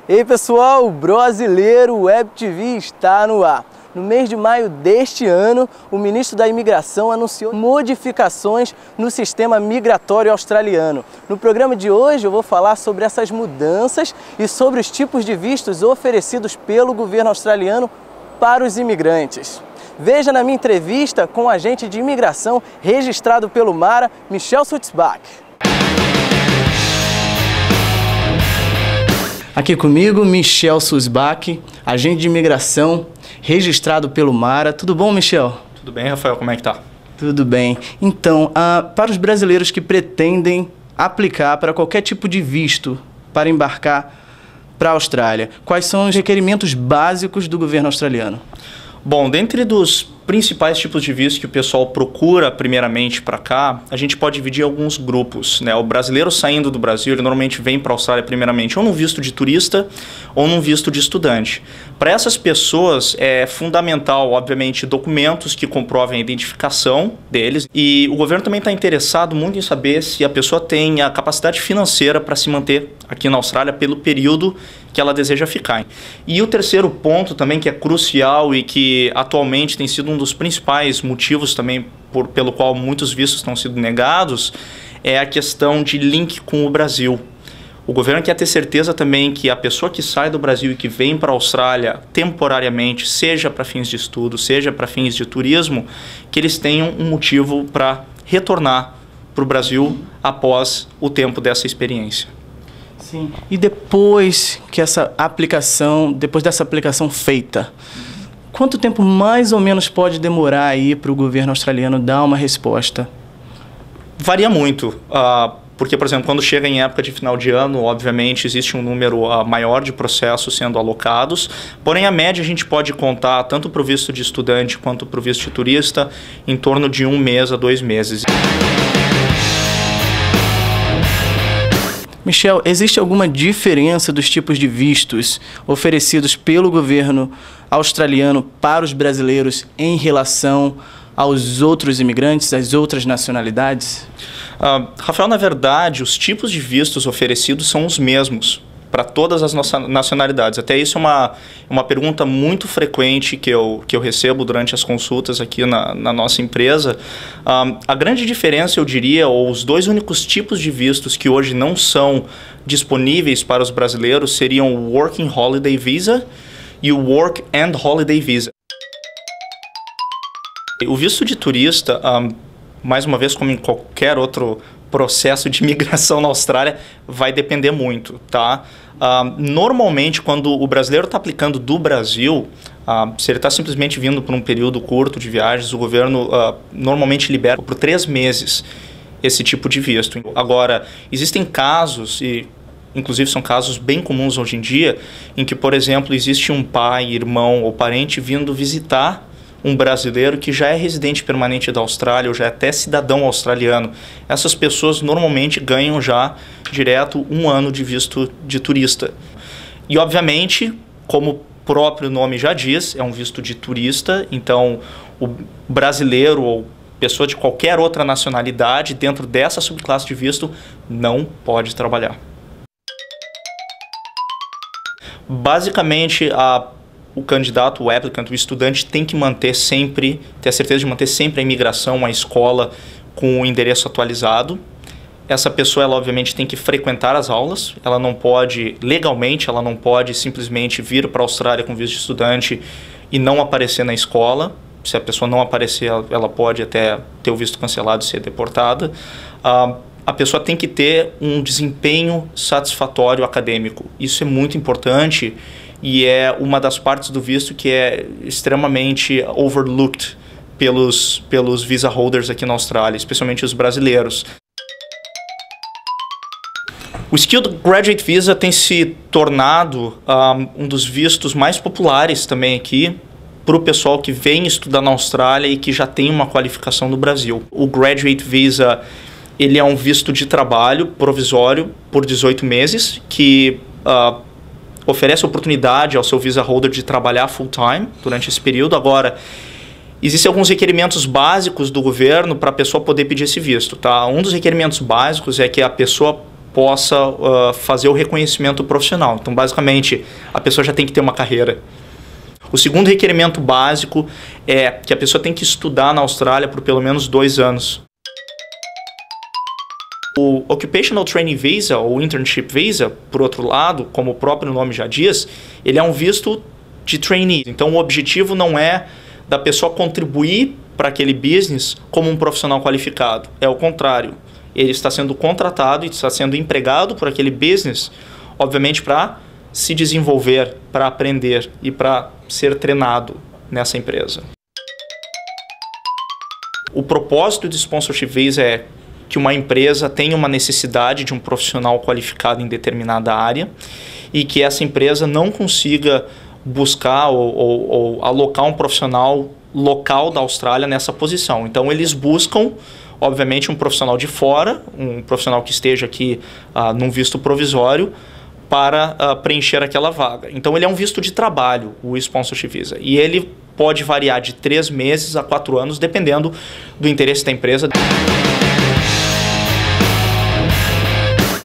Ei pessoal, o Brasileiro Web TV está no ar. No mês de maio deste ano, o ministro da Imigração anunciou modificações no sistema migratório australiano. No programa de hoje eu vou falar sobre essas mudanças e sobre os tipos de vistos oferecidos pelo governo australiano para os imigrantes. Veja na minha entrevista com o agente de imigração registrado pelo MARA, Michel Sutzbach. Aqui comigo, Michel Sutzbach, agente de imigração, registrado pelo MARA. Tudo bom, Michel? Tudo bem, Rafael? Como é que tá? Tudo bem. Então, para os brasileiros que pretendem aplicar para qualquer tipo de visto para embarcar para a Austrália, quais são os requerimentos básicos do governo australiano? Bom, dentre dos principais tipos de visto que o pessoal procura primeiramente para cá, a gente pode dividir alguns grupos, né? O brasileiro saindo do Brasil, ele normalmente vem para a Austrália primeiramente ou num visto de turista ou num visto de estudante. Para essas pessoas é fundamental, obviamente, documentos que comprovem a identificação deles, e o governo também está interessado muito em saber se a pessoa tem a capacidade financeira para se manter aqui na Austrália pelo período que ela deseja ficar. E o terceiro ponto também que é crucial e que atualmente tem sido um dos principais motivos também pelo qual muitos vistos estão sendo negados é a questão de link com o Brasil. O governo quer ter certeza também que a pessoa que sai do Brasil e que vem para a Austrália temporariamente, seja para fins de estudo, seja para fins de turismo, que eles tenham um motivo para retornar para o Brasil após o tempo dessa experiência. Sim. E depois dessa aplicação feita, quanto tempo mais ou menos pode demorar aí para o governo australiano dar uma resposta? Varia muito, porque, por exemplo, quando chega em época de final de ano, obviamente existe um número maior de processos sendo alocados, porém a média a gente pode contar tanto para o visto de estudante quanto para o visto de turista em torno de 1 mês a 2 meses. Michel, existe alguma diferença dos tipos de vistos oferecidos pelo governo australiano para os brasileiros em relação aos outros imigrantes, às outras nacionalidades? Rafael, na verdade, os tipos de vistos oferecidos são os mesmos para todas as nacionalidades. Até isso é uma pergunta muito frequente que eu recebo durante as consultas aqui na nossa empresa. A grande diferença, eu diria, ou os dois únicos tipos de vistos que hoje não são disponíveis para os brasileiros seriam o Working Holiday Visa e o Work and Holiday Visa. O visto de turista, mais uma vez, como em qualquer outro processo de imigração na Austrália, vai depender muito, tá? Normalmente, quando o brasileiro está aplicando do Brasil, se ele está simplesmente vindo por um período curto de viagens, o governo normalmente libera por 3 meses esse tipo de visto. Agora, existem casos, e inclusive são casos bem comuns hoje em dia, em que, por exemplo, existe um pai, irmão ou parente vindo visitar um brasileiro que já é residente permanente da Austrália ou já é até cidadão australiano. Essas pessoas normalmente ganham já direto 1 ano de visto de turista. E obviamente, como o próprio nome já diz, é um visto de turista, então o brasileiro ou pessoa de qualquer outra nacionalidade dentro dessa subclasse de visto não pode trabalhar. Basicamente, o candidato, o applicant, o estudante tem que ter a certeza de manter sempre a imigração, a escola com o endereço atualizado. Essa pessoa, ela obviamente tem que frequentar as aulas, ela não pode, legalmente, ela não pode simplesmente vir para a Austrália com visto de estudante e não aparecer na escola. Se a pessoa não aparecer, ela pode até ter o visto cancelado e ser deportada. A pessoa tem que ter um desempenho satisfatório acadêmico. Isso é muito importante e é uma das partes do visto que é extremamente overlooked pelos visa holders aqui na Austrália, especialmente os brasileiros. O Skilled Graduate Visa tem se tornado um dos vistos mais populares também aqui para o pessoal que vem estudar na Austrália e que já tem uma qualificação no Brasil. O Graduate Visa, ele é um visto de trabalho provisório por 18 meses que oferece oportunidade ao seu visa holder de trabalhar full-time durante esse período. Agora, existem alguns requerimentos básicos do governo para a pessoa poder pedir esse visto, tá? Um dos requerimentos básicos é que a pessoa possa fazer o reconhecimento profissional. Então, basicamente, a pessoa já tem que ter uma carreira. O segundo requerimento básico é que a pessoa tem que estudar na Austrália por pelo menos 2 anos. O Occupational Training Visa, ou Internship Visa, por outro lado, como o próprio nome já diz, ele é um visto de trainee. Então, o objetivo não é da pessoa contribuir para aquele business como um profissional qualificado. É o contrário. Ele está sendo contratado e está sendo empregado por aquele business, obviamente, para se desenvolver, para aprender e para ser treinado nessa empresa. O propósito de Sponsorship Visa é que uma empresa tenha uma necessidade de um profissional qualificado em determinada área e que essa empresa não consiga buscar ou alocar um profissional local da Austrália nessa posição. Então, eles buscam, obviamente, um profissional de fora, um profissional que esteja aqui num visto provisório para preencher aquela vaga. Então, ele é um visto de trabalho, o Sponsorship Visa. E ele pode variar de 3 meses a 4 anos, dependendo do interesse da empresa.